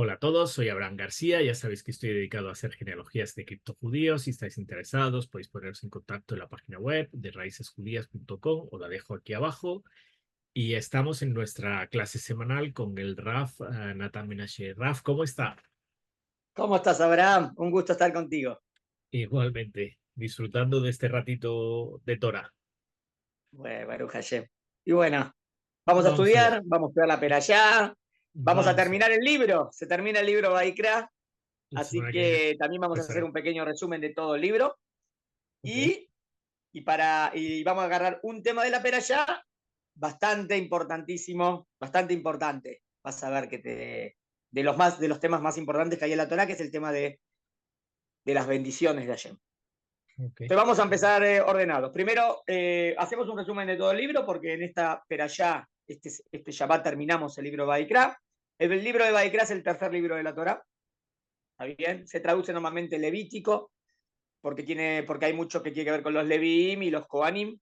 Hola a todos, soy Abraham García. Ya sabéis que estoy dedicado a hacer genealogías de criptojudíos. Si estáis interesados, podéis poneros en contacto en la página web de raicesjudías.com o la dejo aquí abajo. Y estamos en nuestra clase semanal con el Raf Natan Menashe. Raf, ¿cómo está? ¿Cómo estás, Abraham? Un gusto estar contigo. Igualmente, disfrutando de este ratito de Torah. Bueno, Baruch Hashem. Y bueno, vamos a Vamos allá, estudiar, vamos a estudiar la Perashá, vamos a vamos terminar allá. el libro. Se termina el libro Baikra, La así semana que viene que también vamos a hacer empezará. un pequeño resumen de todo el libro. Ok. Y, y vamos a agarrar un tema de la Perashá bastante importantísimo, bastante importante. Vas a ver que de los temas más importantes que hay en la Torah, que es el tema de las bendiciones de Hashem. Ok. Entonces vamos a empezar ordenados. Primero, hacemos un resumen de todo el libro, porque en esta perashá, este Shabbat, terminamos el libro de Baikra. El libro de Baikra es el tercer libro de la Torá. ¿Está bien? Se traduce normalmente levítico, porque hay mucho que tiene que ver con los Leviim y los Kohanim,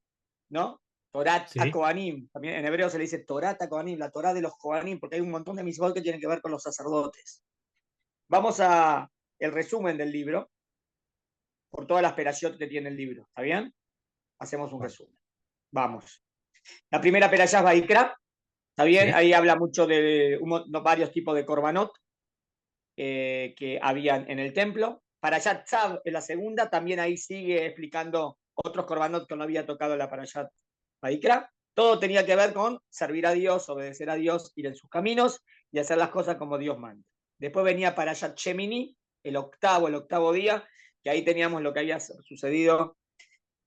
¿no? Torá a Sí. Kohanim. También en hebreo se le dice Torá a Kohanim, la Torá de los Kohanim, porque hay un montón de mitzvot que tienen que ver con los sacerdotes. Vamos a el resumen del libro, por todas las perashot que tiene el libro. ¿Está bien? Hacemos un Vale. resumen. Vamos. La primera perashá es Baikra, ¿está bien? Sí. Ahí habla mucho de varios tipos de korbanot que habían en el templo. Parashat Tzav en la segunda, también ahí sigue explicando otros korbanot que no había tocado la Parashat Baikra. Todo tenía que ver con servir a Dios, obedecer a Dios, ir en sus caminos y hacer las cosas como Dios manda. Después venía Parashat Shemini, el octavo día, que ahí teníamos lo que había sucedido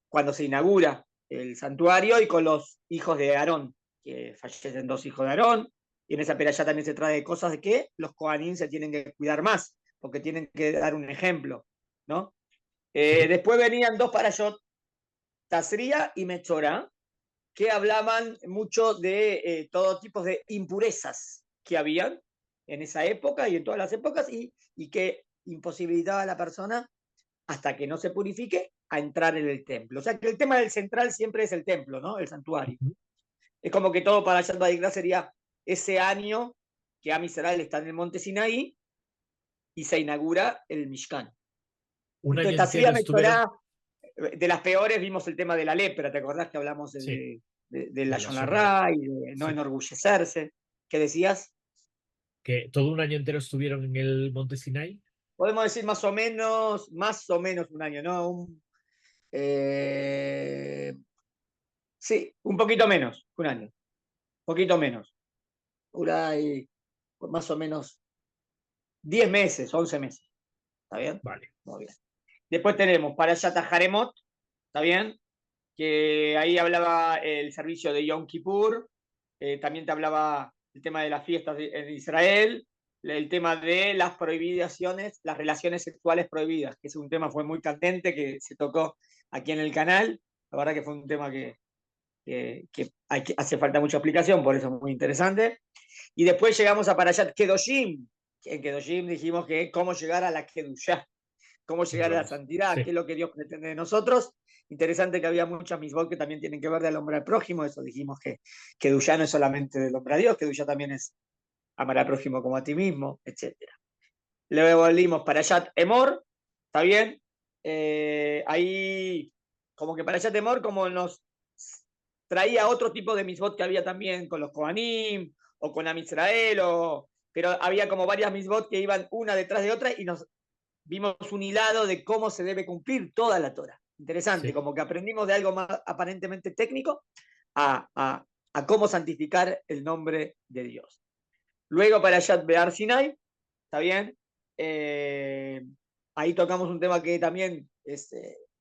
cuando se inaugura el santuario y con los hijos de Aarón, que fallecen dos hijos de Aarón, y en esa peralla también se trae cosas de que los Kohanim se tienen que cuidar más, porque tienen que dar un ejemplo, ¿no? Sí. Después venían dos parashot, Tazria y Metzora, que hablaban mucho de todo tipo de impurezas que habían en esa época y en todas las épocas, y que imposibilitaba a la persona hasta que no se purifique a entrar en el templo. O sea que el tema del central siempre es el templo, ¿no? El santuario. Ujú. Es como que todo para Shat Vayikra sería ese año que Am Israel está en el monte Sinaí y se inaugura el Mishkan. Un Entonces, año entero Tasria estuvieron. Metzorah, de las peores vimos el tema de la lepra, ¿te acordás que hablamos Sí, de la de la zona. Shonará y de no Sí. enorgullecerse? ¿Qué decías? Que todo un año entero estuvieron en el Monte Sinai. Podemos decir más o menos un año, ¿no? Eh, sí, un poquito menos, un año, poquito menos. Uray, más o menos 10 meses, 11 meses. ¿Está bien? Vale. Muy bien. Después tenemos Parashat Haremot, ¿está bien? Que ahí hablaba el servicio de Yom Kippur, también te hablaba el tema de las fiestas en Israel, el tema de las prohibiciones, las relaciones sexuales prohibidas, que es un tema fue muy candente que se tocó aquí en el canal. La verdad que fue un tema que hace falta mucha explicación, por eso es muy interesante. Y después llegamos a Parashat Kedoshim. En Kedoshim dijimos que cómo llegar a la Kedushá, cómo Ahí llegar a la vamos. santidad, qué Sí. es lo que Dios pretende de nosotros. Interesante que había muchas misbot que también tienen que ver del hombre al prójimo. Eso dijimos que Kedushá no es solamente del hombre a Dios, Kedushá también es amar al prójimo como a ti mismo, etc. Luego volvimos Parashat Emor, ¿está bien? Ahí, como que Parashat Emor, como nos traía otro tipo de misbot que había también con los Kohanim o con Am Israel, pero había como varias misbot que iban una detrás de otra y nos vimos un hilado de cómo se debe cumplir toda la Torah. Interesante, Sí. como que aprendimos de algo más aparentemente técnico a cómo santificar el nombre de Dios. Luego para Yad Be'ar Sinai, ¿está bien? Eh, Ahí tocamos un tema que también es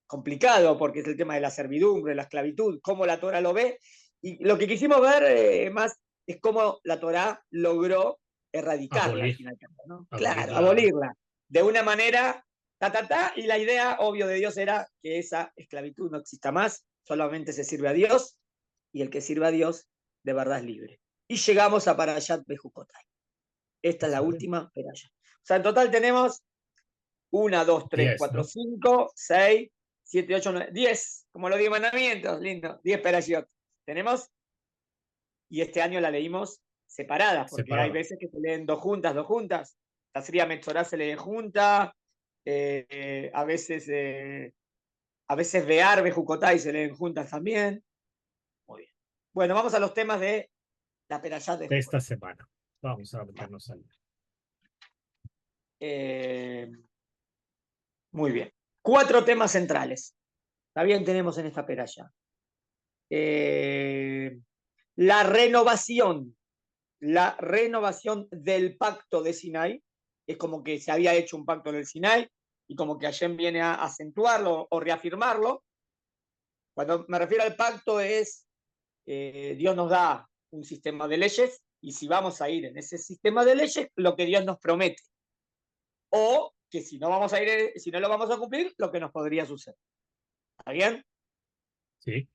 complicado, porque es el tema de la servidumbre, la esclavitud, cómo la Torah lo ve. Y lo que quisimos ver más es cómo la Torah logró erradicarla al Abolir, final, ¿no? abolir Claro, la. abolirla. De una manera, y la idea, obvio, de Dios era que esa esclavitud no exista más, solamente se sirve a Dios, y el que sirve a Dios de verdad es libre. Y llegamos a Parashat Bejucotai. Esta es la Excelente. última peralla. O sea, en total tenemos 1, 2, 3, 10, 4, ¿no? 5, 6, 7, 8, 9, 10, como los 10 mandamientos, lindo, 10 perayot. Tenemos, y este año la leímos separadas, porque hay Separada. veces que se leen dos juntas, La Sriya Metzorá se lee junta, a veces Bear, Bejucotay se leen juntas también. Muy bien. Bueno, vamos a los temas de la Perashá de De Joel. esta semana. Vamos a meternos al... Muy bien. 4 temas centrales. Está bien, tenemos en esta Perashá. La renovación del pacto de Sinai. Es como que se había hecho un pacto en el Sinai y como que Hashem viene a acentuarlo o reafirmarlo. Cuando me refiero al pacto es, Dios nos da un sistema de leyes y si vamos a ir en ese sistema de leyes, lo que Dios nos promete. O que si no vamos a ir, si no lo vamos a cumplir, lo que nos podría suceder. ¿Está bien? Sí.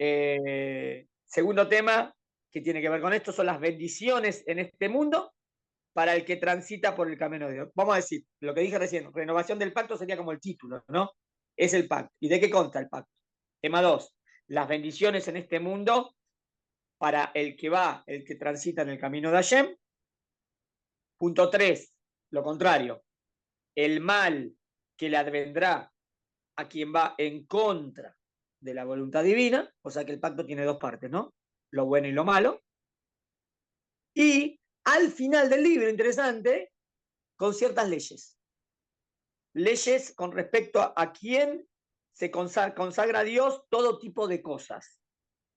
Segundo tema que tiene que ver con esto son las bendiciones en este mundo para el que transita por el camino de Dios. Vamos a decir, lo que dije recién, renovación del pacto sería como el título, ¿no? Es el pacto. ¿Y de qué consta el pacto? Tema 2, las bendiciones en este mundo para el que transita en el camino de Hashem. Punto 3, lo contrario, el mal que le advendrá a quien va en contra de la voluntad divina, o sea que el pacto tiene 2 partes, ¿no? Lo bueno y lo malo. Y al final del libro, interesante, con ciertas leyes. Leyes con respecto a quién se consagra a Dios todo tipo de cosas.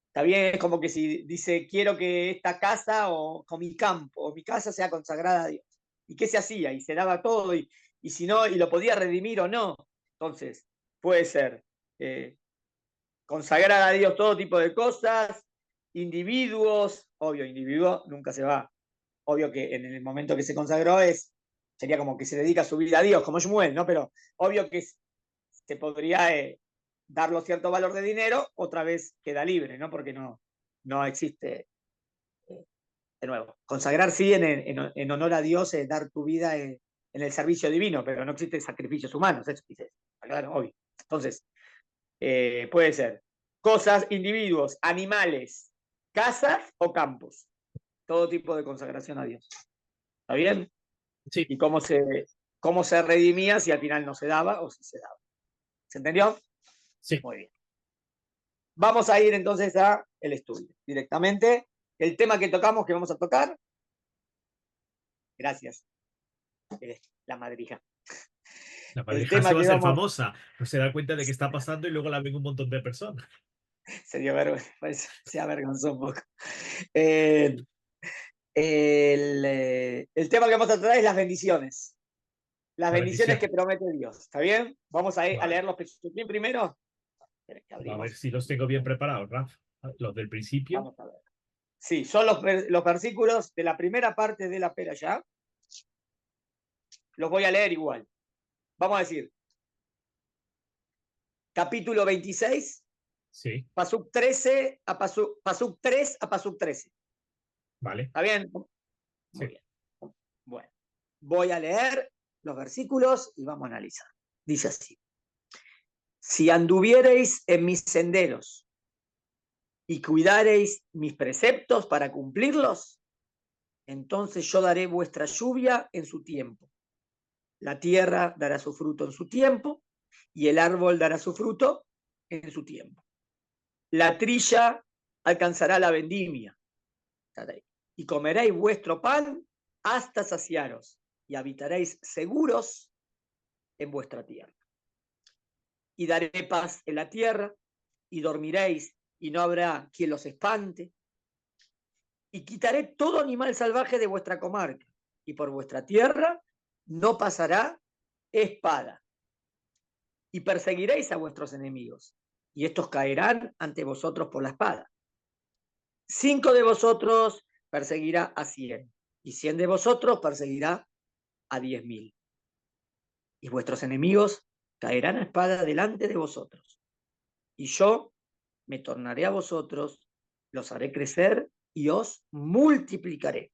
Está bien, es como que si dice, quiero que esta casa o mi campo o mi casa sea consagrada a Dios. ¿Y qué se hacía? Y se daba todo, y si no, y lo podía redimir o no. Entonces, puede ser consagrar a Dios todo tipo de cosas, individuos, obvio, individuo nunca se va. Obvio que en el momento que se consagró sería como que se dedica su vida a Dios, como Shmuel, ¿no? Pero obvio que se podría darle cierto valor de dinero, otra vez queda libre, ¿no? Porque no existe, de nuevo, consagrar sí en honor a Dios, dar tu vida en el servicio divino, pero no existen sacrificios humanos, eso dice, claro, obvio. Entonces, puede ser cosas, individuos, animales, casas o campos, todo tipo de consagración a Dios. ¿Está bien? Sí. Y cómo se redimía si al final no se daba o si se daba. ¿Se entendió? Sí. Muy bien. Vamos a ir entonces a el estudio directamente. El tema que tocamos, que vamos a tocar. Gracias. La madrija. La El pareja tema se va a que ser vamos. famosa. No se da cuenta de qué está pasando y luego la ven un montón de personas. Se avergonzó un poco. El tema que vamos a tratar es las bendiciones. Las bendiciones que promete Dios. ¿Está bien? Vamos a leer los Pesukim primero. A ver si los tengo bien preparados, Raf. Los del principio. Vamos a ver. Sí, son los versículos de la primera parte de la Perashá. Los voy a leer igual. Vamos a decir. Capítulo 26. Sí. Pasuk 13 a Pasuk 3 a Pasuk 13. Vale. ¿Está bien? Muy sí. bien. Bueno, voy a leer los versículos y vamos a analizar. Dice así. Si anduviereis en mis senderos y cuidareis mis preceptos para cumplirlos, entonces yo daré vuestra lluvia en su tiempo. La tierra dará su fruto en su tiempo y el árbol dará su fruto en su tiempo. La trilla alcanzará la vendimia y comeréis vuestro pan hasta saciaros y habitaréis seguros en vuestra tierra. Y daré paz en la tierra y dormiréis y no habrá quien los espante. Y quitaré todo animal salvaje de vuestra comarca y por vuestra tierra no pasará espada. Y perseguiréis a vuestros enemigos y estos caerán ante vosotros por la espada. 5 de vosotros perseguirá a 100 y 100 de vosotros perseguirá a 10.000. Y vuestros enemigos caerán a espada delante de vosotros. Y yo me tornaré a vosotros, los haré crecer y os multiplicaré.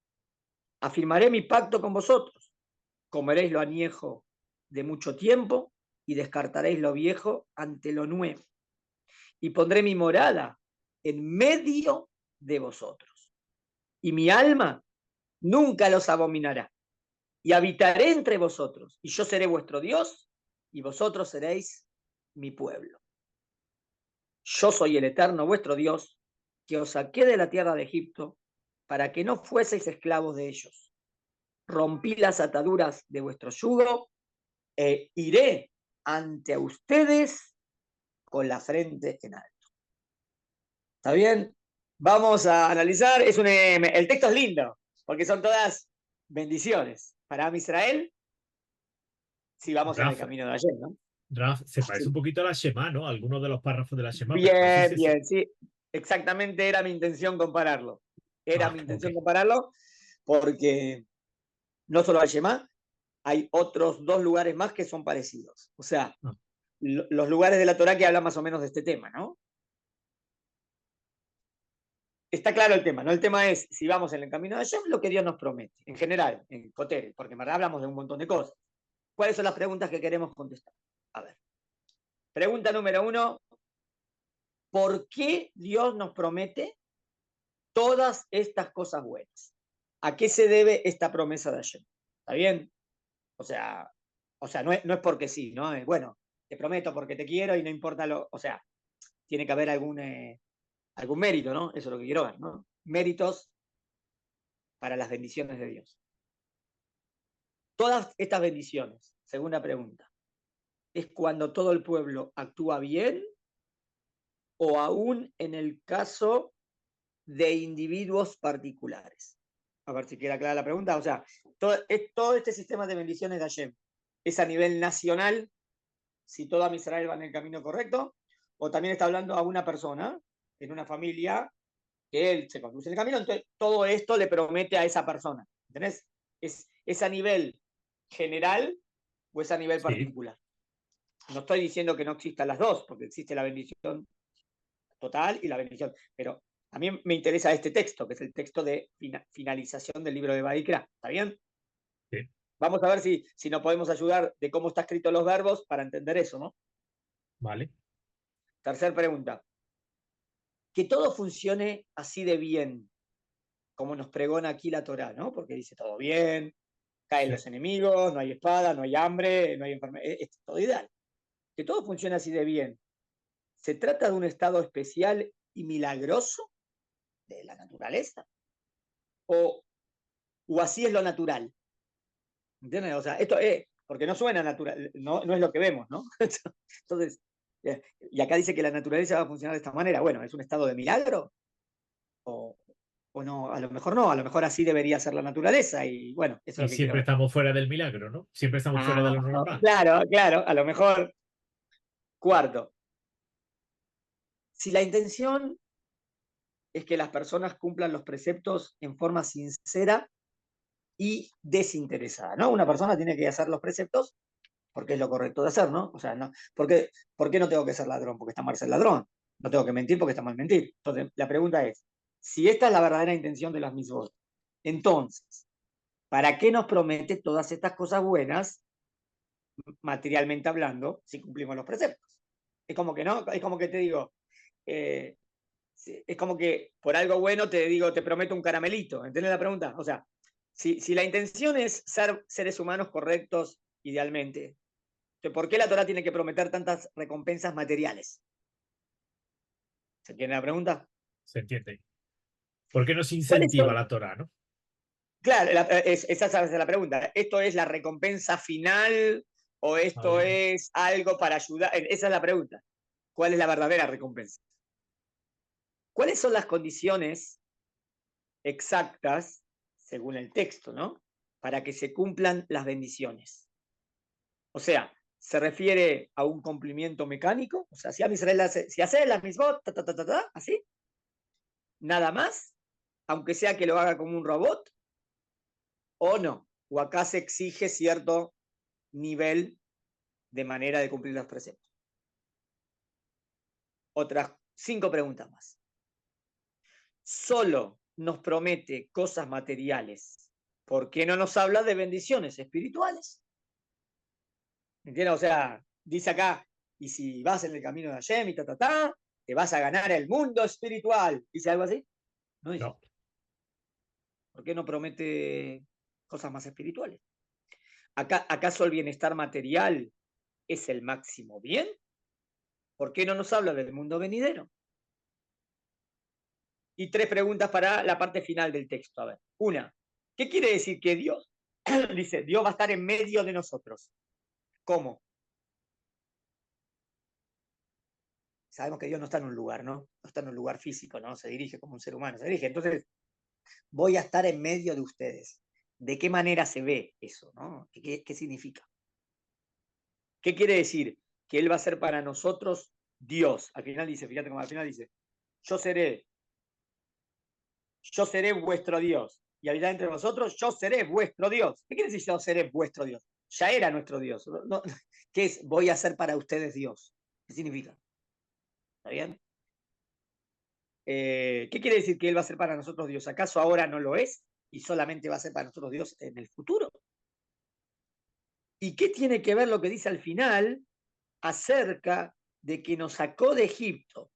Afirmaré mi pacto con vosotros. Comeréis lo añejo de mucho tiempo y descartaréis lo viejo ante lo nuevo. Y pondré mi morada en medio de vosotros. Y mi alma nunca los abominará. y habitaré entre vosotros, y yo seré vuestro Dios, y vosotros seréis mi pueblo. Yo soy el eterno vuestro Dios, que os saqué de la tierra de Egipto, para que no fueseis esclavos de ellos. Rompí las ataduras de vuestro yugo, e iré ante ustedes con la frente en alto. ¿Está bien? Vamos a analizar. El texto es lindo, porque son todas bendiciones para Israel, si vamos en el Raf, camino de ayer, ¿no? Raf, se parece un Sí. poquito a la Shema, ¿no? Algunos de los párrafos de la Shema, pero no sé Bien, si es... bien, sí. Exactamente era mi intención compararlo. Era Ah, mi ok. intención compararlo porque no solo al Shema, hay otros dos lugares más que son parecidos. O sea, Ah, los lugares de la Torá que hablan más o menos de este tema, ¿no? Está claro el tema, ¿no? El tema es, si vamos en el camino de Hashem, lo que Dios nos promete, en general, en Cotel, porque en verdad hablamos de un montón de cosas. ¿Cuáles son las preguntas que queremos contestar? A ver. Pregunta número 1, ¿por qué Dios nos promete todas estas cosas buenas? ¿A qué se debe esta promesa de Hashem? ¿Está bien? O sea, no es porque sí, ¿no? Bueno, te prometo porque te quiero y no importa lo... O sea, tiene que haber algún mérito, ¿no? Eso es lo que quiero ver, ¿no? Méritos para las bendiciones de Dios. Todas estas bendiciones, segunda pregunta, ¿es cuando todo el pueblo actúa bien o aún en el caso de individuos particulares? A ver si queda clara la pregunta. O sea, todo este sistema de bendiciones de Hashem es a nivel nacional, si toda Israel va en el camino correcto, o también está hablando a una persona en una familia que él se conduce en el camino, entonces todo esto le promete a esa persona. ¿Entendés? ¿Es a nivel general o es a nivel sí, particular? No estoy diciendo que no existan las dos, porque existe la bendición total y la bendición, pero a mí me interesa este texto, que es el texto de finalización del libro de Baikra. ¿Está bien? sí, Vamos a ver si nos podemos ayudar de cómo está escrito los verbos para entender eso, ¿no? vale. Tercer pregunta. Que todo funcione así de bien, como nos pregona aquí la Torá, ¿no? Porque dice todo bien, caen Sí. los enemigos, no hay espada, no hay hambre, no hay enfermedad, es todo ideal. Que todo funcione así de bien. ¿Se trata de un estado especial y milagroso de la naturaleza? ¿O así es lo natural? ¿Entiendes? O sea, esto es, porque no suena natural, no es lo que vemos, ¿no? Entonces, y acá dice que la naturaleza va a funcionar de esta manera. Bueno, ¿es un estado de milagro? ¿O, o no? A lo mejor no, a lo mejor así debería ser la naturaleza. Y bueno, eso es Y lo que quiero siempre ver. estamos fuera del milagro, ¿no? Siempre estamos fuera de lo normal. Claro, claro, a lo mejor. Cuarto, si la intención es que las personas cumplan los preceptos en forma sincera y desinteresada, ¿no? Una persona tiene que hacer los preceptos porque es lo correcto de hacer, ¿no? O sea, no, ¿por qué no tengo que ser ladrón? Porque está mal ser ladrón. No tengo que mentir porque está mal mentir. Entonces, la pregunta es, si esta es la verdadera intención de las mitzvot, entonces, ¿para qué nos promete todas estas cosas buenas, materialmente hablando, si cumplimos los preceptos? Es como que no, es como que te digo, eh, es como que por algo bueno te digo, te prometo un caramelito. ¿Entendés la pregunta? O sea, si la intención es ser seres humanos correctos, idealmente, ¿por qué la Torah tiene que prometer tantas recompensas materiales? ¿Se entiende la pregunta? ¿Se entiende? ¿Por qué nos ¿Cuáles incentiva son? la Torah, no? Claro, esa es la pregunta. ¿Esto es la recompensa final o esto Ahí, es algo para ayudar? Esa es la pregunta. ¿Cuál es la verdadera recompensa? ¿Cuáles son las condiciones exactas, según el texto, ¿no? Para que se cumplan las bendiciones? O sea, ¿se refiere a un cumplimiento mecánico? O sea, si hace las misbot, así, nada más, aunque sea que lo haga como un robot, o no. O acá se exige cierto nivel de manera de cumplir los preceptos. Otras 5 preguntas más. Solo nos promete cosas materiales. ¿Por qué no nos habla de bendiciones espirituales? ¿Entiendes? O sea, dice acá, y si vas en el camino de Hashem y te vas a ganar el mundo espiritual. ¿Dice algo así? No dice. no. ¿Por qué no promete cosas más espirituales? ¿Acaso el bienestar material es el máximo bien? ¿Por qué no nos habla del mundo venidero? Y 3 preguntas para la parte final del texto. A ver, una, ¿qué quiere decir que Dios, dice, Dios va a estar en medio de nosotros? ¿Cómo? Sabemos que Dios no está en un lugar, ¿no? No está en un lugar físico, ¿no? Se dirige como un ser humano, se dirige. Entonces, voy a estar en medio de ustedes. ¿De qué manera se ve eso, no? ¿Qué significa? ¿Qué quiere decir? Que Él va a ser para nosotros Dios. Al final dice, fíjate cómo al final dice, yo seré vuestro Dios. Y habitar entre vosotros, yo seré vuestro Dios. ¿Qué quiere decir yo seré vuestro Dios? Ya era nuestro Dios. No, ¿qué es? Voy a ser para ustedes Dios. ¿Qué significa? ¿Está bien? ¿Qué quiere decir que Él va a ser para nosotros Dios? ¿Acaso ahora no lo es? Y solamente va a ser para nosotros Dios en el futuro. ¿Y qué tiene que ver lo que dice al final acerca de que nos sacó de Egipto?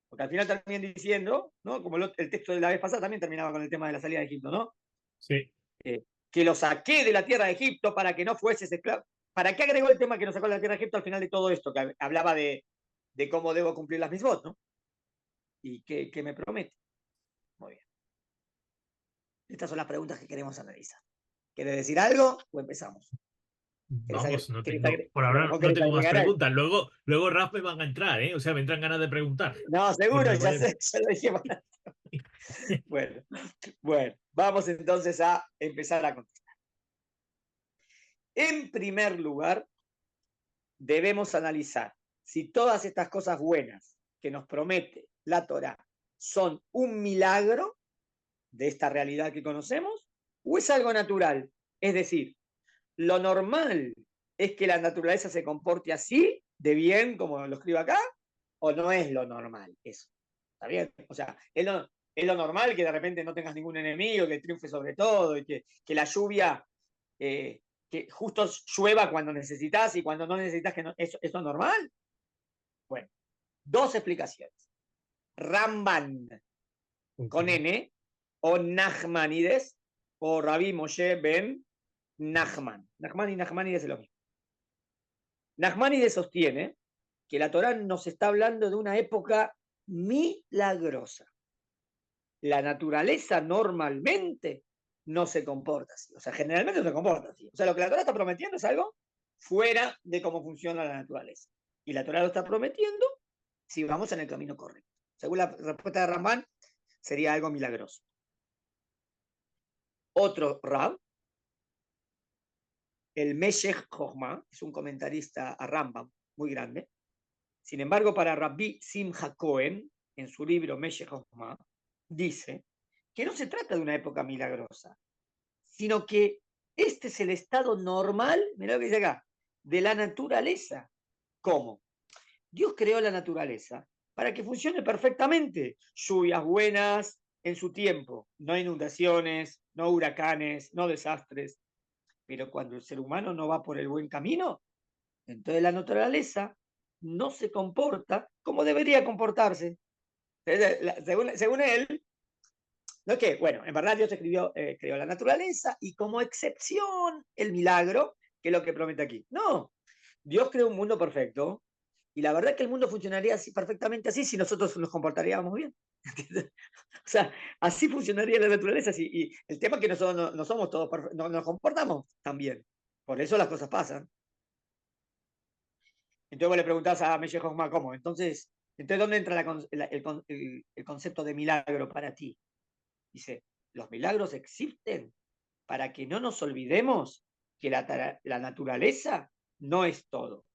Porque al final terminan diciendo, ¿no? Como el texto de la vez pasada también terminaba con el tema de la salida de Egipto, ¿no? Sí. Que lo saqué de la tierra de Egipto para que no fueses esclavo. ¿Para qué agregó el tema que nos sacó de la tierra de Egipto al final de todo esto? Que hablaba de cómo debo cumplir las misbot, ¿no? Y que me promete. Muy bien. Estas son las preguntas que queremos analizar. ¿Quieres decir algo o empezamos? Vamos, no ¿Querés tengo, por ahora no querés tengo más agregar algo? preguntas. Luego Raf me van a entrar, ¿eh? O sea, me entran ganas de preguntar. No, seguro, Porque ya vaya- sé, ya lo dije. Bueno, bueno, vamos entonces a empezar a contestar. En primer lugar, debemos analizar si todas estas cosas buenas que nos promete la Torá son un milagro de esta realidad que conocemos o es algo natural. Es decir, lo normal es que la naturaleza se comporte así, de bien, como lo escribo acá, o no es lo normal eso. ¿Está bien? O sea, es lo normal que de repente no tengas ningún enemigo, que triunfe sobre todo, y que la lluvia, que justo llueva cuando necesitas y cuando no necesitas, que no, eso es normal. Bueno, 2 explicaciones. Ramban con Ok. N, o Nachmanides, o Rabbi Moshe ben Nachman. Nachman y Nachmanides es lo mismo. Nachmanides sostiene que la Torá nos está hablando de una época milagrosa. La naturaleza normalmente no se comporta así. O sea, generalmente no se comporta así. O sea, lo que la Torá está prometiendo es algo fuera de cómo funciona la naturaleza. Y la Torá lo está prometiendo si vamos en el camino correcto. Según la respuesta de Ramban, sería algo milagroso. Otro Rab, el Meshech Chochma, es un comentarista a Rambam muy grande. Sin embargo, para Rabbi Simcha Cohen, en su libro Meshech Chochma, dice que no se trata de una época milagrosa, sino que este es el estado normal, mirá lo que dice acá, de la naturaleza. ¿Cómo? Dios creó la naturaleza para que funcione perfectamente. Lluvias buenas en su tiempo, no inundaciones, no huracanes, no desastres. Pero cuando el ser humano no va por el buen camino, entonces la naturaleza no se comporta como debería comportarse. Según él, no es que, bueno, en verdad Dios creó la naturaleza y como excepción el milagro, que es lo que promete aquí. No, Dios creó un mundo perfecto y la verdad es que el mundo funcionaría así, perfectamente así si nosotros nos comportaríamos bien. O sea, así funcionaría la naturaleza. Y el tema es que nosotros no somos todos perfectos, no nos comportamos tan bien. Por eso las cosas pasan. Entonces vos le preguntás a Meshech Chochma, ¿cómo? Entonces, ¿dónde entra el concepto de milagro para ti? Dice, los milagros existen para que no nos olvidemos que la naturaleza no es todo,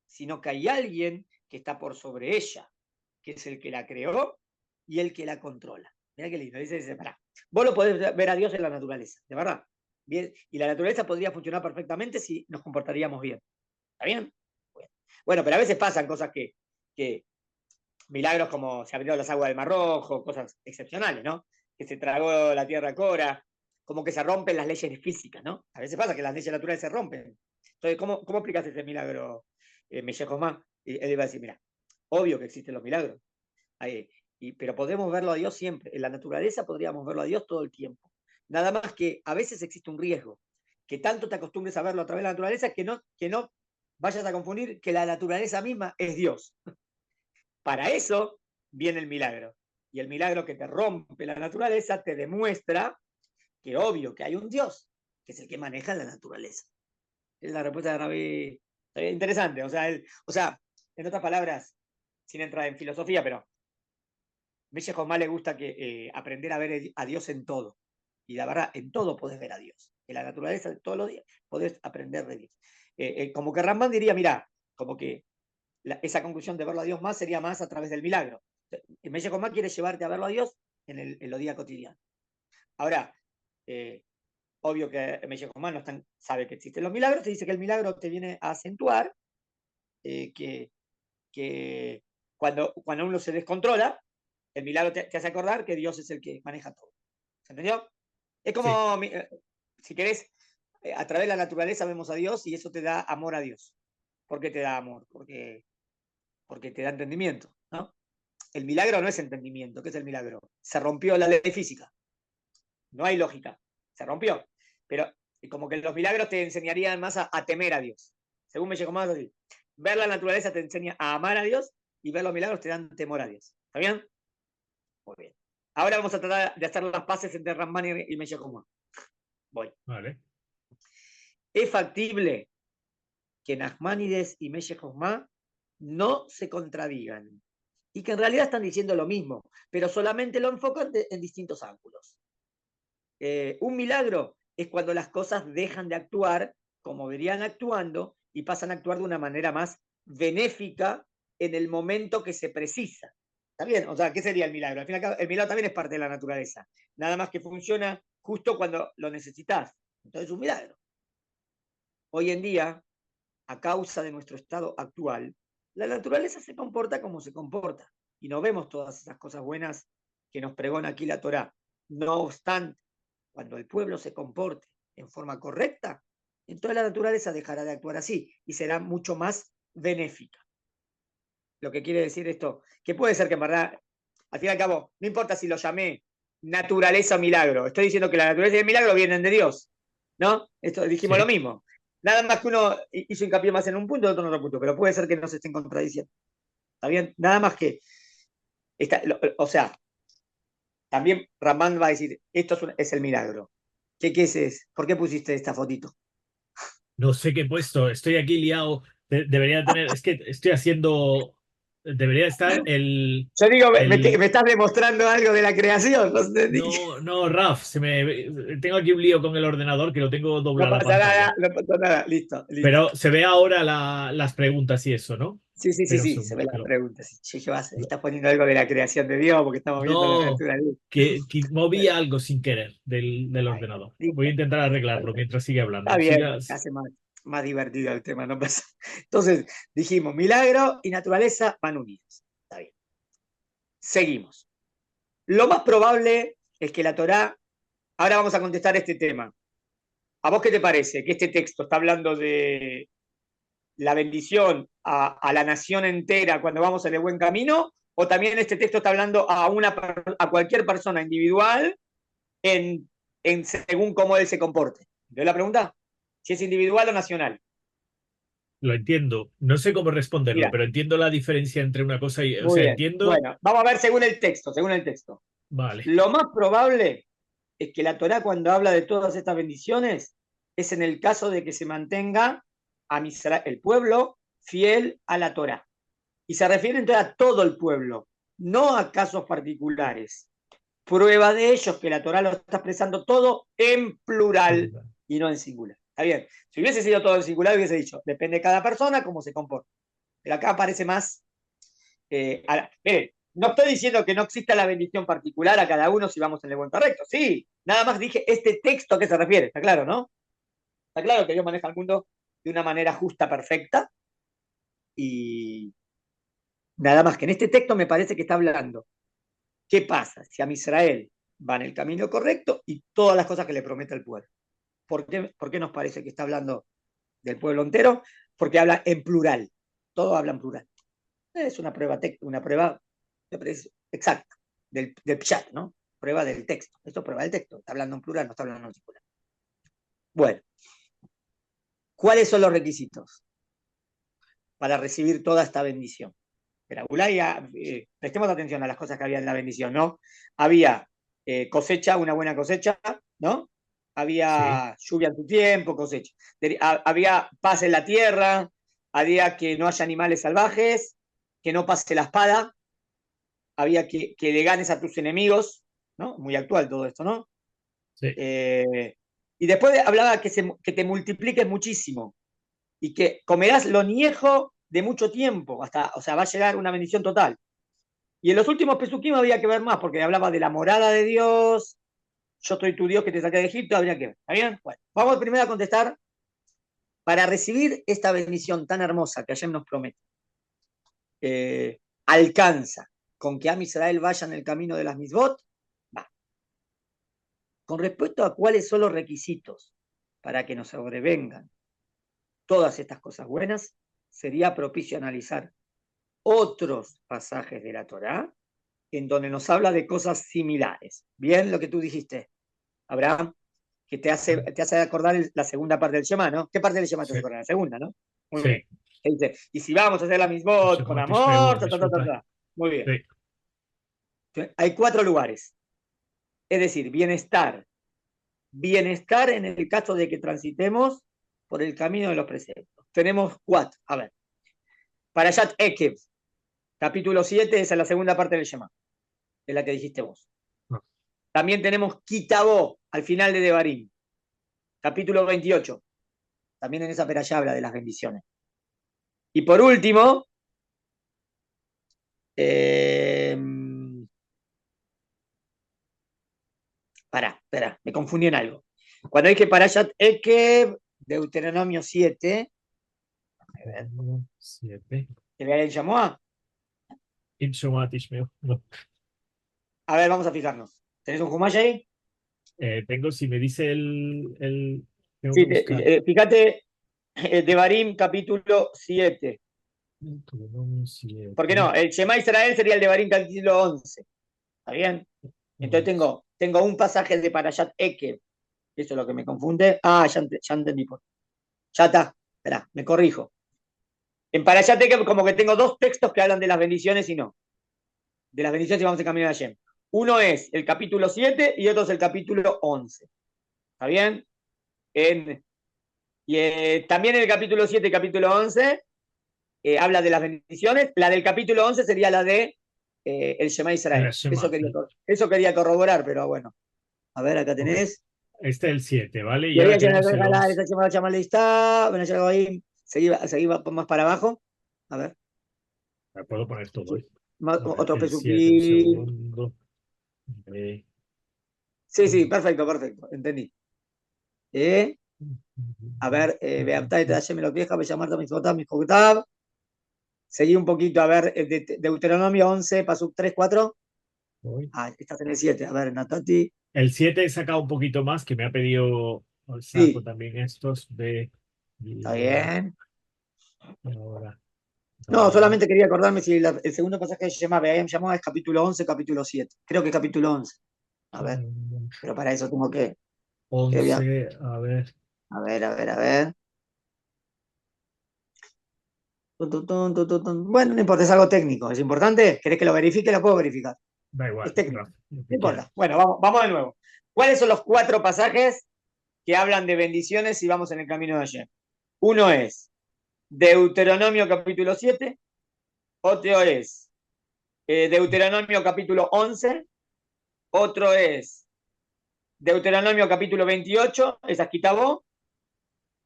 sino que hay alguien que está por sobre ella, que es el que la creó y el que la controla. Mirá qué lindo, dice, pará. Vos lo podés ver a Dios en la naturaleza, de verdad. Bien, y la naturaleza podría funcionar perfectamente si nos comportaríamos bien. ¿Está bien? Bueno, pero a veces pasan cosas que milagros como se abrieron las aguas del Mar Rojo, cosas excepcionales, ¿no? Que se tragó la tierra Cora, como que se rompen las leyes físicas, ¿no? A veces pasa que las leyes naturales se rompen. Entonces, ¿cómo explicas ese milagro, Meshech Chochma? Y él iba a decir, mira, obvio que existen los milagros, pero podemos verlo a Dios siempre. En la naturaleza podríamos verlo a Dios todo el tiempo. Nada más que a veces existe un riesgo, que tanto te acostumbres a verlo a través de la naturaleza que no vayas a confundir que la naturaleza misma es Dios. Para eso viene el milagro. Y el milagro que te rompe la naturaleza te demuestra que obvio que hay un Dios, que es el que maneja la naturaleza. Es la respuesta de Rabí. Interesante. O sea, en otras palabras, sin entrar en filosofía, pero Meshe Josmá le gusta aprender a ver a Dios en todo. Y la verdad, en todo podés ver a Dios. En la naturaleza, todos los días, podés aprender de Dios. Como que Rambam diría, mira, como que esa conclusión de verlo a Dios más sería más a través del milagro. Meshe Josmá quiere llevarte a verlo a Dios en los días cotidianos. Ahora, obvio que Meshe Josmá no sabe que existen los milagros, te dice que el milagro te viene a acentuar que cuando uno se descontrola, el milagro te hace acordar que Dios es el que maneja todo. ¿Se entendió? Es Sí, como, si querés, a través de la naturaleza vemos a Dios y eso te da amor a Dios. ¿Por qué te da amor? Porque te da entendimiento, ¿no? El milagro no es entendimiento. ¿Qué es el milagro? Se rompió la ley física. No hay lógica. Se rompió. Pero como que los milagros te enseñarían más a temer a Dios. Según me llegó más así. Ver la naturaleza te enseña a amar a Dios y ver los milagros te dan temor a Dios. ¿Está bien? Muy bien. Ahora vamos a tratar de hacer las paces entre Ramban y Mesías Común. Voy. vale. ¿Es factible que Nachmanides y Mesías Común no se contradigan? Y que en realidad están diciendo lo mismo, pero solamente lo enfocan en distintos ángulos. Un milagro es cuando las cosas dejan de actuar como verían actuando y pasan a actuar de una manera más benéfica en el momento que se precisa. ¿Está bien? O sea, ¿qué sería el milagro? Al fin y al cabo, el milagro también es parte de la naturaleza. Nada más que funciona justo cuando lo necesitas. Entonces es un milagro. Hoy en día, a causa de nuestro estado actual, la naturaleza se comporta como se comporta. Y no vemos todas esas cosas buenas que nos pregona aquí la Torá. No obstante, cuando el pueblo se comporte en forma correcta, entonces la naturaleza dejará de actuar así y será mucho más benéfica. Lo que quiere decir esto, que puede ser que en verdad, al fin y al cabo, no importa si lo llamé naturaleza o milagro, estoy diciendo que la naturaleza y el milagro vienen de Dios, ¿no? Esto dijimos lo Sí. mismo. Nada más que uno hizo hincapié más en un punto y otro en otro punto, pero puede ser que no se estén contradiciendo. ¿Está bien? Nada más que, o sea, también Ramán va a decir, esto es el milagro. ¿Qué es? ¿Por qué pusiste esta fotito? No sé qué he puesto, estoy aquí liado. Debería tener, es que estoy haciendo, debería estar Yo digo, el, me estás demostrando algo de la creación. No, no, no, Raf, tengo aquí un lío con el ordenador que lo tengo no doblada pasa nada, pantalla. no pasa nada. Listo, listo. Pero se ve ahora las preguntas y eso, ¿no? Sí, sí, sí, Espera un sí, se ve segundo, la pregunta. Sí, estás poniendo algo de la creación de Dios porque estamos viendo la no, naturaleza. que moví algo sin querer del Ahí, ordenador. Voy a listo, intentar arreglarlo perfecto. mientras sigue Está hablando. bien, Sigas. hace más divertido el tema, no pasa. Entonces, dijimos, milagro y naturaleza van unidos. Está bien. Seguimos. Lo más probable es que la Torá, ahora vamos a contestar este tema. ¿A vos qué te parece? ¿Que este texto está hablando de la bendición a la nación entera cuando vamos en el buen camino? ¿O también este texto está hablando a cualquier persona individual según cómo él se comporte? ¿Ves la pregunta? Si es individual o nacional. Lo entiendo. No sé cómo responderlo, Mira, pero entiendo la diferencia entre una cosa y, o muy sea, bien. entiendo. Bueno, vamos a ver según el texto, según el texto. Vale. Lo más probable es que la Torá cuando habla de todas estas bendiciones es en el caso de que se mantenga el pueblo fiel a la Torá. Y se refiere entonces a todo el pueblo, no a casos particulares. Prueba de ello es que la Torá lo está expresando todo en plural y no en singular. Está bien. Si hubiese sido todo en singular, hubiese dicho, depende de cada persona cómo se comporta. Pero acá parece más. Miren, no estoy diciendo que no exista la bendición particular a cada uno si vamos en el buen correcto. Sí, nada más dije este texto a qué se refiere. Está claro, ¿no? Está claro que Dios maneja el mundo de una manera justa, perfecta. Y nada más que en este texto me parece que está hablando. ¿Qué pasa si a Israel va en el camino correcto y todas las cosas que le promete el pueblo? ¿Por qué nos parece que está hablando del pueblo entero? Porque habla en plural. Todo habla en plural. Es una prueba exacta del pshat, ¿no? Prueba del texto. Esto es prueba del texto. Está hablando en plural, no está hablando en singular. Bueno, ¿Cuáles son los requisitos para recibir toda esta bendición? Pero prestemos atención a las cosas que había en la bendición, ¿no? Había cosecha, una buena cosecha, ¿no? Había lluvia en tu tiempo, cosecha. Había paz en la tierra, había que no haya animales salvajes, que no pase la espada, había que le ganes a tus enemigos, ¿no? Muy actual todo esto, ¿no? Sí. Y después hablaba que te multipliques muchísimo y que comerás lo niejo de mucho tiempo, hasta, o sea, va a llegar una bendición total. Y en los últimos pesuquim había que ver más, porque hablaba de la morada de Dios, yo soy tu Dios que te saqué de Egipto, habría que ver. ¿Está bien? Bueno, vamos primero a contestar, para recibir esta bendición tan hermosa que Hashem nos promete, alcanza con que Am Israel vaya en el camino de las misbot, va. Con respecto a cuáles son los requisitos para que nos sobrevengan todas estas cosas buenas, sería propicio analizar otros pasajes de la Torá en donde nos habla de cosas similares. Bien lo que tú dijiste, Abraham, que te hace acordar la segunda parte del Shema, ¿no? ¿Qué parte del Shema te hace Sí. acordar? La segunda, ¿no? Muy Sí. bien. Que dice, y si vamos a hacer la misbot con amor, Muy bien. Sí. Hay 4 lugares. Es decir, bienestar. Bienestar en el caso de que transitemos por el camino de los preceptos. Tenemos 4. A ver. Parashat Ekev, capítulo 7, esa es la segunda parte del Shema, es la que dijiste vos. No. También tenemos Kitabó, al final de Devarim, capítulo 28. También en esa peralla habla de las bendiciones. Y por último, espera, me confundí en algo. Cuando dije Parashat Ekev, Deuteronomio 7, a ver, 7. ¿te le llamó a? No. A ver, vamos a fijarnos. ¿Tenés un Humash ahí? Tengo, si me dice tengo que Sí, buscar. fíjate, Devarim, capítulo 7. Deuteronomio ¿Por qué 7. no? El Shema Israel sería el Devarim, capítulo 11. ¿Está bien? Entonces tengo un pasaje de Parashat Ekev. Eso es lo que me confunde. Ya entendí. Ya está. Espera, me corrijo. En Parashat Ekev como que tengo 2 textos que hablan de las bendiciones y no. De las bendiciones y vamos a caminar a Hashem. Uno es el capítulo 7 y otro es el capítulo 11. ¿Está bien? También en el capítulo 7 y capítulo 11 habla de las bendiciones. La del capítulo 11 sería la de el Shema Israel. Eso quería corroborar, pero bueno. A ver, acá Ok. tenés. Este es el 7, ¿vale? Y Y ahora ahí tenemos el 11. seguí más para abajo. A ver. Me puedo poner todo hoy. A ver, Otro el 7, un pesuquí. segundo. Sí, perfecto. Entendí. A ver, Beaptai te me lo vieja, Bellamarta, mis Jotab. Seguí un poquito, a ver, Deuteronomio 11, Pasuk 3, 4. Estás en el 7. A ver, Natati. El 7 he sacado un poquito más, que me ha pedido, saco Sí, también estos de... está bien. Ahora, No, vale. solamente quería acordarme si el segundo pasaje se llama Beayam llamó es capítulo 11, capítulo 7. Creo que es capítulo 11. A ver, pero para eso tengo que... 11, a ver. A ver. Bueno, no importa, es algo técnico. ¿Es importante? ¿Querés que lo verifique? Lo puedo verificar. Da igual, Es técnico. lo No que importa. quieras. Bueno, vamos de nuevo. ¿Cuáles son los 4 pasajes que hablan de bendiciones si vamos en el camino de ayer? Uno es Deuteronomio capítulo 7, otro es Deuteronomio capítulo 11, otro es Deuteronomio capítulo 28, esa es Kitabó,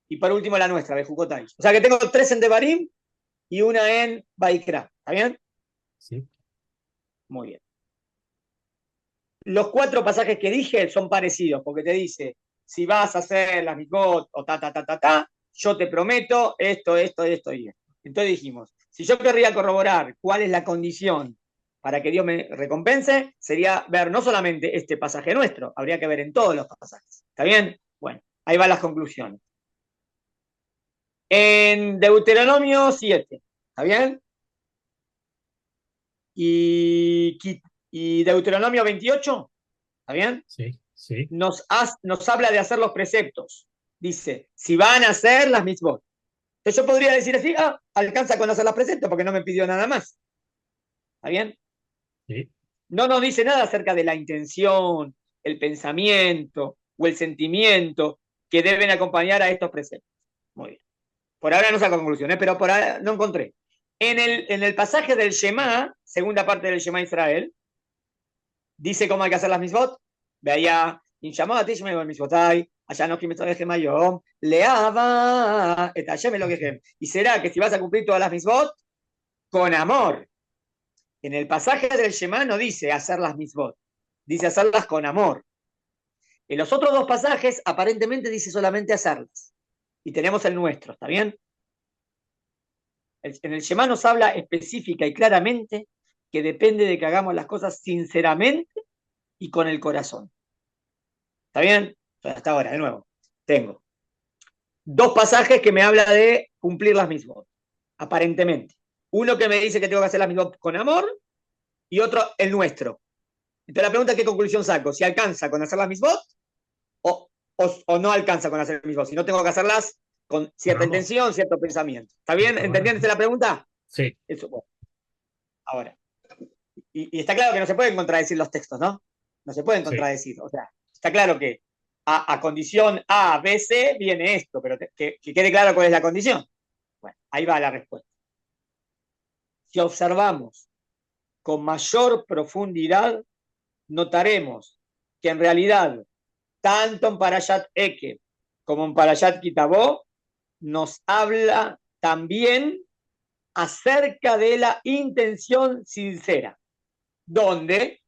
y por último la nuestra, de Jucotai. O sea que tengo 3 en Devarim y una en Baikra. ¿Está bien? Sí. Muy bien. Los 4 pasajes que dije son parecidos, porque te dice, si vas a hacer las mikot o yo te prometo esto y esto. Entonces dijimos, si yo querría corroborar cuál es la condición para que Dios me recompense, sería ver no solamente este pasaje nuestro, habría que ver en todos los pasajes. ¿Está bien? Bueno, ahí van las conclusiones. En Deuteronomio 7, ¿está bien? Y Deuteronomio 28, ¿está bien? Sí. Nos habla de hacer los preceptos. dice, si van a hacer las mitzvot. Entonces yo podría decir así, alcanza con hacer las preceptos porque no me pidió nada más. ¿Está bien? Sí. No nos dice nada acerca de la intención, el pensamiento o el sentimiento que deben acompañar a estos preceptos. Muy bien. Por ahora no saco conclusiones, pero por ahora no encontré. En el pasaje del Shema, segunda parte del Shema Israel, dice cómo hay que hacer las mitzvot. Ve allá, Inshamot Tishme el mitzvotai, allá no quiero mayom, leava, et Hashem lo que. Y será que si vas a cumplir todas las mitzvot, con amor. En el pasaje del Shema no dice hacer las mitzvot, dice hacerlas con amor. En los otros dos pasajes, aparentemente dice solamente hacerlas. Y tenemos el nuestro, ¿está bien? En el Shema nos habla específica y claramente que depende de que hagamos las cosas sinceramente y con el corazón. ¿Está bien? Hasta ahora, de nuevo, tengo dos pasajes que me habla de cumplir las mismas, aparentemente. Uno que me dice que tengo que hacer las mismas con amor y otro el nuestro. Entonces la pregunta es qué conclusión saco, si alcanza con hacer las mismas o no alcanza con hacer las mismas, si no tengo que hacerlas con cierta intención, cierto pensamiento. ¿Está bien? ¿Entendiste la pregunta? Sí. Eso, bueno. Ahora, y está claro que no se pueden contradecir los textos, ¿no? No se pueden contradecir. O sea, está claro que a condición A, B, C viene esto, pero que quede claro cuál es la condición. Bueno, ahí va la respuesta. Si observamos con mayor profundidad, notaremos que en realidad, tanto en Parashat Eke como en Parashat Kitabó, nos habla también acerca de la intención sincera, donde,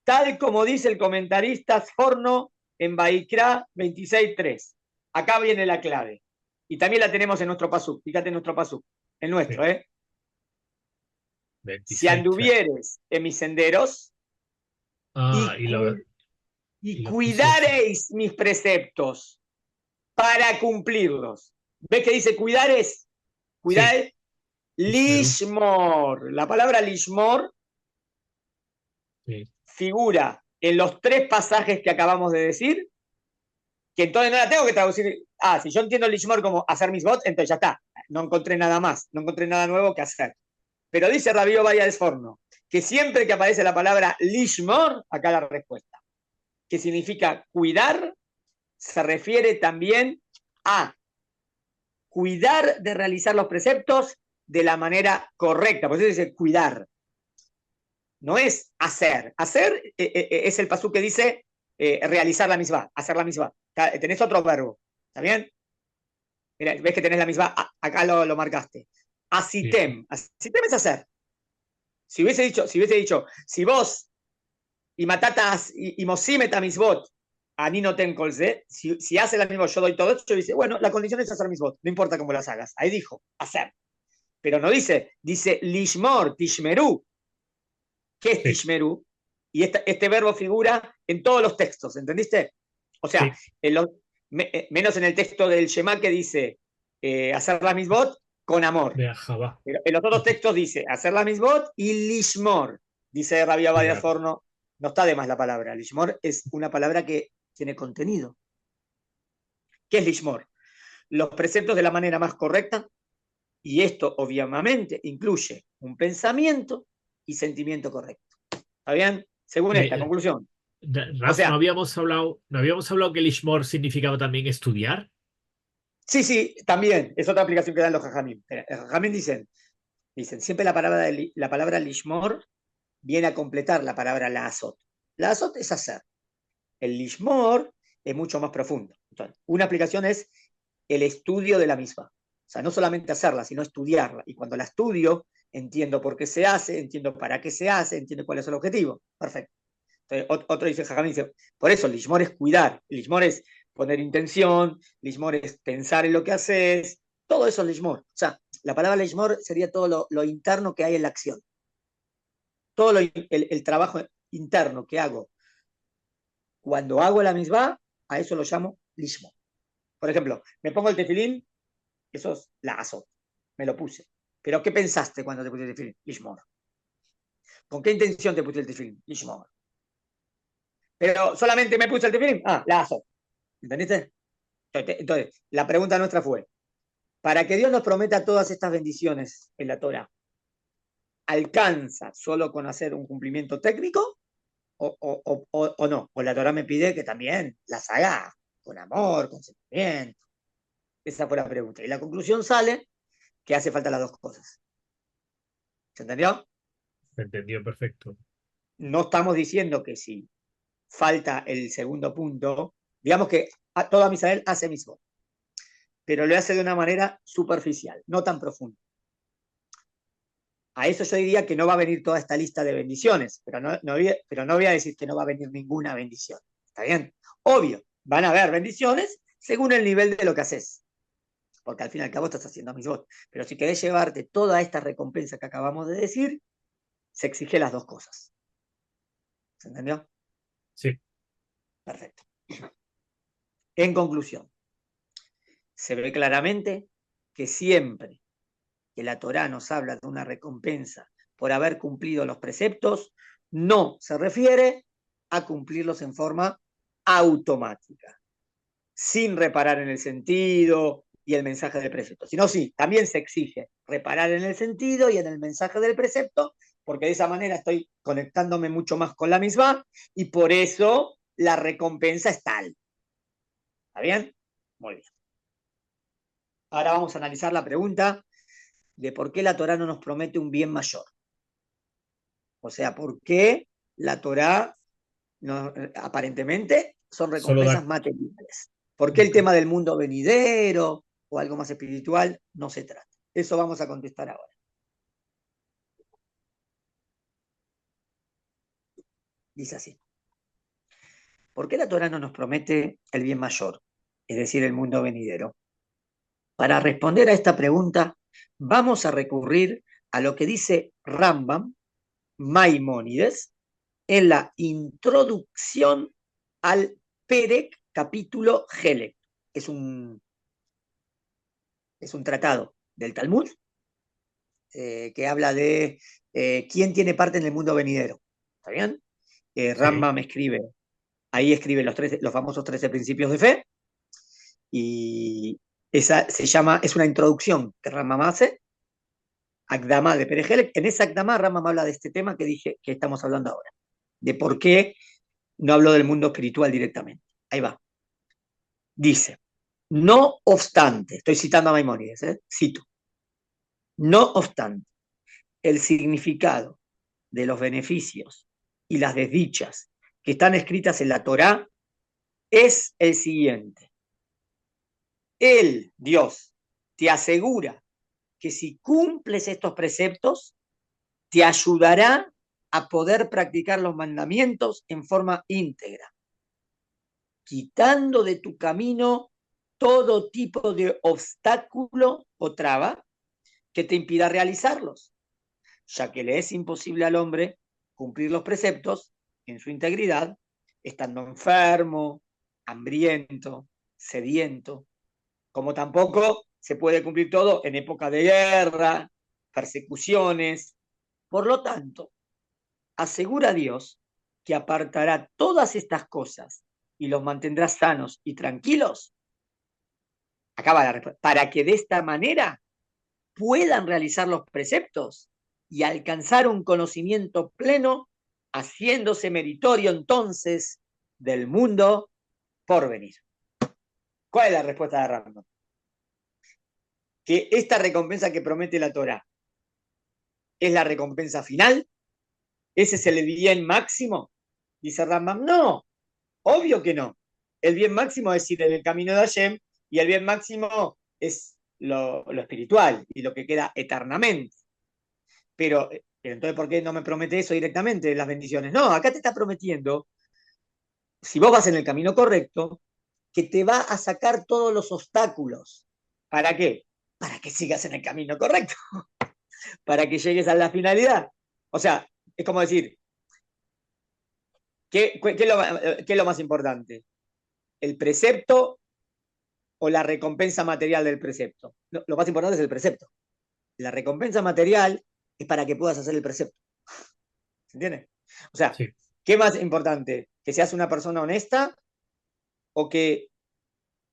tal como dice el comentarista Sforno en Baikra 26.3, acá viene la clave, y también la tenemos en nuestro pasuk, fíjate en nuestro pasuk, el nuestro, Sí. 26, si 26, anduvieres en mis senderos Ah, y y lo puse así. cuidaréis mis preceptos para cumplirlos. ¿Ves que dice cuidares? Sí, Cuidar, Ishmeru. lishmor. La palabra lishmor Sí. figura en los tres pasajes que acabamos de decir, que entonces no la tengo que traducir. Si yo entiendo lishmor como hacer mis bots, entonces ya está. No encontré nada más, no encontré nada nuevo que hacer. Pero dice Rabí Ovadia de Sforno que siempre que aparece la palabra lishmor, acá la respuesta, que significa cuidar, se refiere también a cuidar de realizar los preceptos de la manera correcta. Por eso dice cuidar. No es hacer. Hacer es el pasú que dice realizar la misma, hacer la misma. Tenés otro verbo. ¿Está bien? Mira, ves que tenés la misma. Acá lo marcaste. Sí, sí. Asitem. Asitem es hacer. Si hubiese dicho, si vos y matatas y mosímeta misbot, a mí no ten colze, si hace la misma, yo doy todo esto, dice, bueno, la condición es hacer misbot, no importa cómo las hagas. Ahí dijo, hacer. Pero no dice lishmor, tishmeru. ¿Qué es Sí, tishmeru? Y este verbo figura en todos los textos, ¿entendiste? O sea, sí. menos en el texto del Shema que dice hacer la misbot con amor. De Java. Pero en los otros textos dice hacer la misbot y lishmor. Dice Rabbi Abadia Cuidar. Forno, no está de más la palabra. Lishmor es una palabra que tiene contenido. ¿Qué es lishmor? Los preceptos de la manera más correcta, y esto obviamente incluye un pensamiento y sentimiento correcto. ¿Está bien? Según esta Eh, conclusión. O Raf, sea, no habíamos hablado que el Ishmor significaba también estudiar. sí, también es otra aplicación que dan los jajamim. Los jajamim dicen, siempre la palabra lishmor viene a completar la palabra laazot. Laazot es hacer. El lishmor es mucho más profundo. Entonces, una aplicación es el estudio de la misma. O sea, no solamente hacerla, sino estudiarla. Y cuando la estudio, entiendo por qué se hace, entiendo para qué se hace, entiendo cuál es el objetivo. Perfecto. Entonces, otro dice, Jajamín dice, por eso el lishmor es cuidar, el lishmor es poner intención, el lishmor es pensar en lo que haces, todo eso es lishmor. O sea, la palabra lishmor sería todo lo interno que hay en la acción. Todo el trabajo interno que hago cuando hago la misma, a eso lo llamo lishmor. Por ejemplo, me pongo el tefilín, eso es la azot, me lo puse. Pero ¿qué pensaste cuando te pusiste el tefilín? Lishmor. ¿Con qué intención te pusiste el tefilín? Lishmor. Pero solamente me puse el tefilín, la azot. ¿Entendiste? Entonces, la pregunta nuestra fue, para que Dios nos prometa todas estas bendiciones en la Torah, ¿alcanza solo con hacer un cumplimiento técnico o no? O la Torah me pide que también las haga con amor, con sentimiento. Esa fue la pregunta. Y la conclusión sale que hace falta las dos cosas. ¿Se entendió? Se entendió perfecto. No estamos diciendo que si falta el segundo punto, digamos que todo Israel hace mismo, pero lo hace de una manera superficial, no tan profunda. A eso yo diría que no va a venir toda esta lista de bendiciones, pero no voy a decir que no va a venir ninguna bendición. ¿Está bien? Obvio, van a haber bendiciones según el nivel de lo que haces, porque al fin y al cabo estás haciendo misbot. Pero si querés llevarte toda esta recompensa que acabamos de decir, se exige las dos cosas. ¿Se entendió? Sí. Perfecto. En conclusión, se ve claramente que siempre que la Torá nos habla de una recompensa por haber cumplido los preceptos, no se refiere a cumplirlos en forma automática, sin reparar en el sentido y el mensaje del precepto, sino sí, también se exige reparar en el sentido y en el mensaje del precepto, porque de esa manera estoy conectándome mucho más con la misma y por eso la recompensa es tal. ¿Está bien? Muy bien. Ahora vamos a analizar la pregunta de por qué la Torá no nos promete un bien mayor. O sea, ¿por qué la Torá aparentemente son Solo recompensas da. materiales? ¿Por qué el tema del mundo venidero o algo más espiritual no se trata? Eso vamos a contestar ahora. Dice así. ¿Por qué la Torá no nos promete el bien mayor, es decir, el mundo venidero? Para responder a esta pregunta, vamos a recurrir a lo que dice Rambam, Maimónides, en la introducción al Perek, capítulo Helek. Es un tratado del Talmud que habla de quién tiene parte en el mundo venidero. ¿Está bien? Sí. Rambam ahí escribe los famosos 13 principios de fe, y esa es una introducción que Rambam hace, Akdamá de Perek Helek. En esa Akdamá Rambam habla de este tema que dije que estamos hablando ahora, de por qué no habló del mundo espiritual directamente. Ahí va. Dice, no obstante, estoy citando a Maimónides, cito, no obstante, el significado de los beneficios y las desdichas que están escritas en la Torá es el siguiente. Dios, te asegura que si cumples estos preceptos, te ayudará a poder practicar los mandamientos en forma íntegra, quitando de tu camino todo tipo de obstáculo o traba que te impida realizarlos, ya que le es imposible al hombre cumplir los preceptos en su integridad, estando enfermo, hambriento, sediento, como tampoco se puede cumplir todo en época de guerra, persecuciones. Por lo tanto, asegura a Dios que apartará todas estas cosas y los mantendrá sanos y tranquilos. Acaba la respuesta. Para que de esta manera puedan realizar los preceptos y alcanzar un conocimiento pleno, haciéndose meritorio entonces del mundo por venir. ¿Cuál es la respuesta de Rambam? Que esta recompensa que promete la Torá es la recompensa final. ¿Ese es el bien máximo? Dice Rambam, no, obvio que no. El bien máximo es ir en el camino de Hashem y el bien máximo es lo espiritual y lo que queda eternamente. Pero entonces, ¿por qué no me promete eso directamente, las bendiciones? No, acá te está prometiendo, si vos vas en el camino correcto, que te va a sacar todos los obstáculos. ¿Para qué? Para que sigas en el camino correcto, para que llegues a la finalidad. O sea, es como decir, ¿qué es lo más importante? ¿El precepto o la recompensa material del precepto? Lo más importante es el precepto. La recompensa material es para que puedas hacer el precepto. ¿Se entiende? O sea, Sí. ¿qué más importante? ¿Que seas una persona honesta o que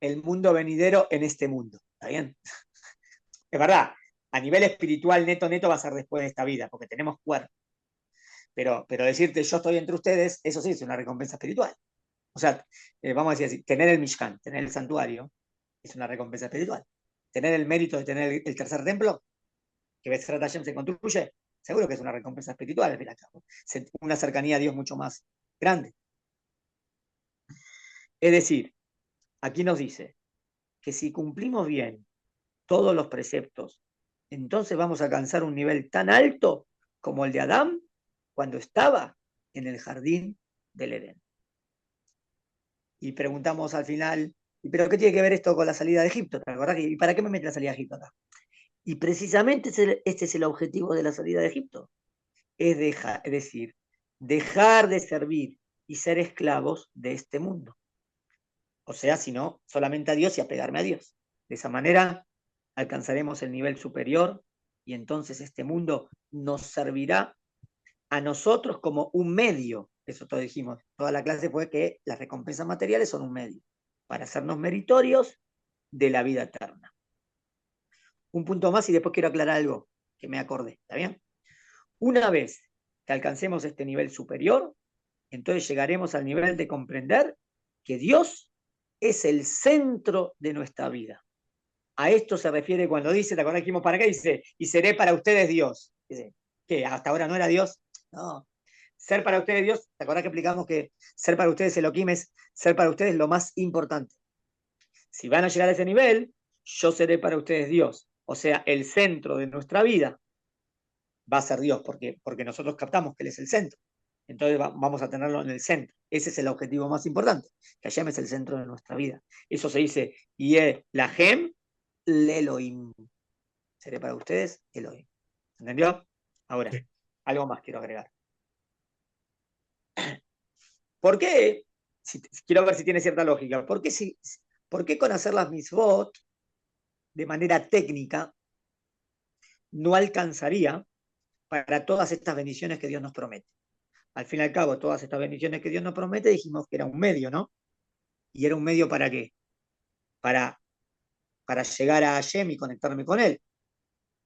el mundo venidero en este mundo. ¿Está bien? Es verdad, a nivel espiritual neto va a ser después de esta vida, porque tenemos cuerpo. Pero decirte yo estoy entre ustedes, eso sí es una recompensa espiritual. O sea, vamos a decir así, tener el Mishkan, tener el santuario, es una recompensa espiritual. Tener el mérito de tener el tercer templo, que Bezrat Hashem se construye, seguro que es una recompensa espiritual, al fin y al cabo. Una cercanía a Dios mucho más grande. Es decir, aquí nos dice que si cumplimos bien todos los preceptos, entonces vamos a alcanzar un nivel tan alto como el de Adán cuando estaba en el jardín del Edén. Y preguntamos al final, ¿pero qué tiene que ver esto con la salida de Egipto? ¿Te acordás? ¿Y para qué me mete la salida de Egipto acá? Y precisamente este es el objetivo de la salida de Egipto. Es decir, dejar de servir y ser esclavos de este mundo. O sea, sino solamente a Dios y apegarme a Dios. De esa manera alcanzaremos el nivel superior y entonces este mundo nos servirá a nosotros como un medio. Eso todo dijimos. Toda la clase fue que las recompensas materiales son un medio para hacernos meritorios de la vida eterna. Un punto más y después quiero aclarar algo que me acordé. ¿Está bien? Una vez que alcancemos este nivel superior, entonces llegaremos al nivel de comprender que Dios es el centro de nuestra vida. A esto se refiere cuando dice, ¿te acordás que dijimos para qué? Dice, y seré para ustedes Dios. Dice, ¿qué? ¿Hasta ahora no era Dios? No. Ser para ustedes Dios, ¿te acordás que explicamos que ser para ustedes Elohim es ser para ustedes lo más importante? Si van a llegar a ese nivel, yo seré para ustedes Dios. O sea, el centro de nuestra vida va a ser Dios, porque nosotros captamos que Él es el centro. Entonces vamos a tenerlo en el centro. Ese es el objetivo más importante, que Hashem es el centro de nuestra vida. Eso se dice, y la Gem, Elohim. Seré para ustedes Elohim. ¿Entendió? Ahora, Sí. algo más quiero agregar. ¿Por qué? Quiero ver si tiene cierta lógica. ¿Por qué con hacer las mitzvot de manera técnica no alcanzaría para todas estas bendiciones que Dios nos promete? Al fin y al cabo, todas estas bendiciones que Dios nos promete, dijimos que era un medio, ¿no? ¿Y era un medio para qué? Para llegar a Hashem y conectarme con Él,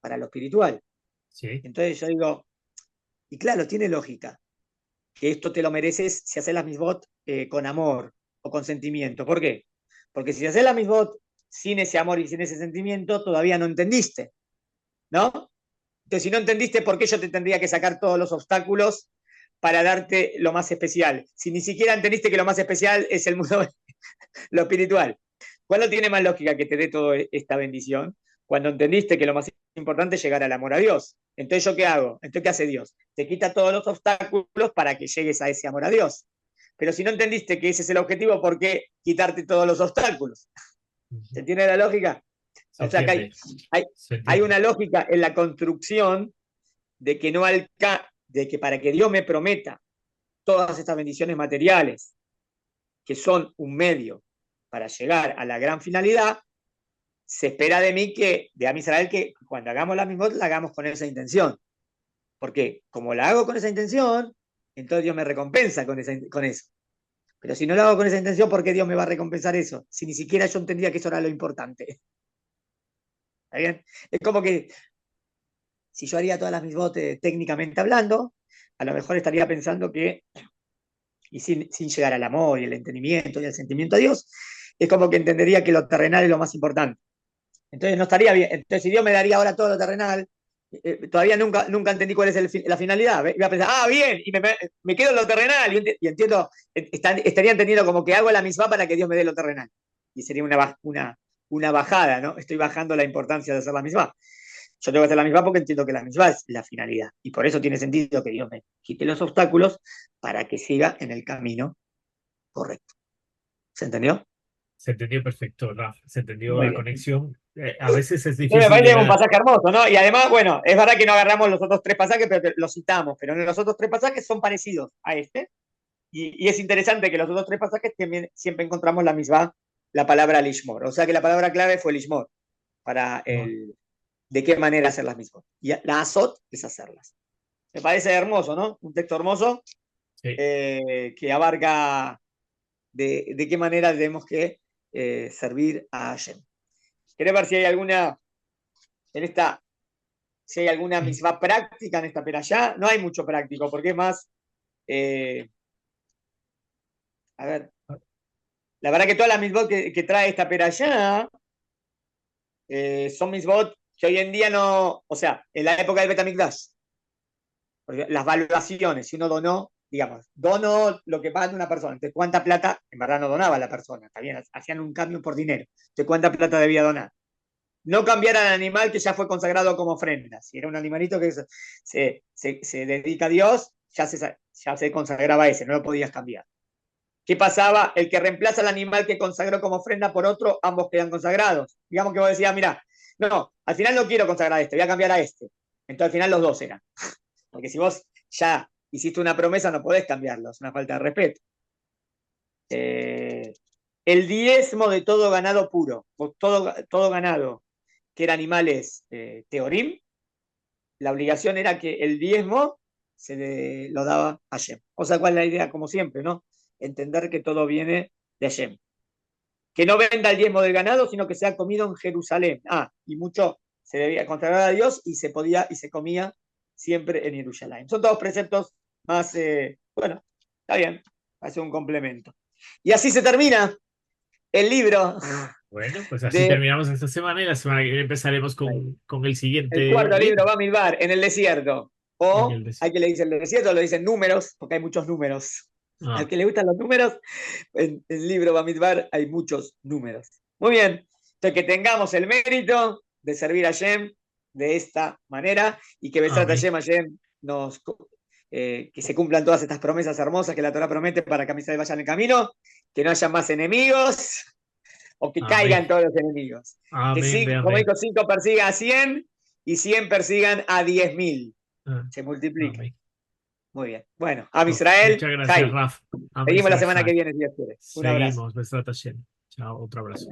para lo espiritual. Sí. Entonces yo digo, y claro, tiene lógica, que esto te lo mereces si haces las mitzvot con amor o con sentimiento. ¿Por qué? Porque si haces las mitzvot sin ese amor y sin ese sentimiento, todavía no entendiste, ¿no? Entonces, si no entendiste, ¿por qué yo te tendría que sacar todos los obstáculos para darte lo más especial? Si ni siquiera entendiste que lo más especial es el mundo, lo espiritual. ¿Cuál no tiene más lógica que te dé toda esta bendición? Cuando entendiste que lo más importante es llegar al amor a Dios. Entonces, ¿yo qué hago? Entonces, ¿qué hace Dios? Te quita todos los obstáculos para que llegues a ese amor a Dios. Pero si no entendiste que ese es el objetivo, ¿por qué quitarte todos los obstáculos? ¿Se entiende la lógica? Se O sea que entiende. Se hay entiende. una lógica en la construcción de que, de que para que Dios me prometa todas estas bendiciones materiales, que son un medio para llegar a la gran finalidad, se espera de mí de a Israel, que cuando hagamos la misma, la hagamos con esa intención. Porque como la hago con esa intención, entonces Dios me recompensa con eso. Pero si no lo hago con esa intención, ¿por qué Dios me va a recompensar eso? Si ni siquiera yo entendía que eso era lo importante. ¿Está bien? Es como que si yo haría todas las mitzvot técnicamente hablando, a lo mejor estaría pensando que, y sin llegar al amor y el entendimiento y el sentimiento a Dios, es como que entendería que lo terrenal es lo más importante. Entonces no estaría bien. Entonces, si Dios me daría ahora todo lo terrenal, todavía nunca entendí cuál es la finalidad. Iba a pensar, bien, y me quedo en lo terrenal, y entiendo, estaría entendiendo como que hago la misma para que Dios me dé lo terrenal. Y sería una bajada, ¿no? Estoy bajando la importancia de hacer la misma. Yo tengo que hacer la misma porque entiendo que la misma es la finalidad. Y por eso tiene sentido que Dios me quite los obstáculos para que siga en el camino correcto. ¿Se entendió? Se entendió perfecto, Raf. Se entendió Muy la bien. conexión. A veces es Me difícil parece un llegar. pasaje hermoso, ¿no? Y además, bueno, es verdad que no agarramos los otros tres pasajes, pero que los citamos, pero los otros tres pasajes son parecidos a este. Y es interesante que los otros tres pasajes también siempre encontramos la misma, la palabra lishmor. O sea que la palabra clave fue lishmor para de qué manera hacer las mismas. Y la azot es hacerlas. Me parece hermoso, ¿no? Un texto hermoso Sí. que abarca de qué manera tenemos que servir a Hashem. ¿Querés ver si hay alguna en esta, si hay alguna misma práctica en esta perashá? No hay mucho práctico, porque es más, a ver, la verdad que todas las misbot que trae esta perashá son misbot que hoy en día no, o sea, en la época del Betamikdash, las valuaciones, si uno donó, digamos, donó lo que paga una persona, entonces cuánta plata, en verdad no donaba la persona, también hacían un cambio por dinero, entonces cuánta plata debía donar. No cambiar al animal que ya fue consagrado como ofrenda. Si era un animalito que se dedica a Dios, ya se consagraba ese, no lo podías cambiar. ¿Qué pasaba? El que reemplaza al animal que consagró como ofrenda por otro, ambos quedan consagrados. Digamos que vos decías, mira, no, al final no quiero consagrar a este, voy a cambiar a este. Entonces al final los dos eran. Porque si vos ya hiciste una promesa, no podés cambiarlo, es una falta de respeto. El diezmo de todo ganado puro, o todo ganado que eran animales teorim, la obligación era que el diezmo lo daba a Hashem. O sea, ¿cuál es la idea? Como siempre, ¿no? Entender que todo viene de Hashem. Que no venda el diezmo del ganado, sino que sea comido en Jerusalén. Y mucho se debía consagrar a Dios y se podía y se comía siempre en Jerusalén. Son todos preceptos más, bueno, está bien, hace un complemento. Y así se termina el libro. Bueno, pues así terminamos esta semana y la semana que viene empezaremos con el siguiente el cuarto libro. libro, Bamidbar, en el desierto. O hay que le dicen el desierto, lo dicen números, porque hay muchos números. Al que le gustan los números, en el libro Bamidbar hay muchos números. Muy bien, entonces que tengamos el mérito de servir a Hashem de esta manera y que Besat Hashem nos, que se cumplan todas estas promesas hermosas que la Torah promete para que a mí se vaya en el camino, que no haya más enemigos o que caigan todos los enemigos. Que como dijo, 5 persiga a 100 y 100 persigan a 10.000. Se multiplica. Muy bien. Bueno, a Israel. Muchas gracias, Raf. Seguimos la semana que viene, si Dios quiere. Un abrazo. Seguimos, Besat Hashem. Chao, otro abrazo.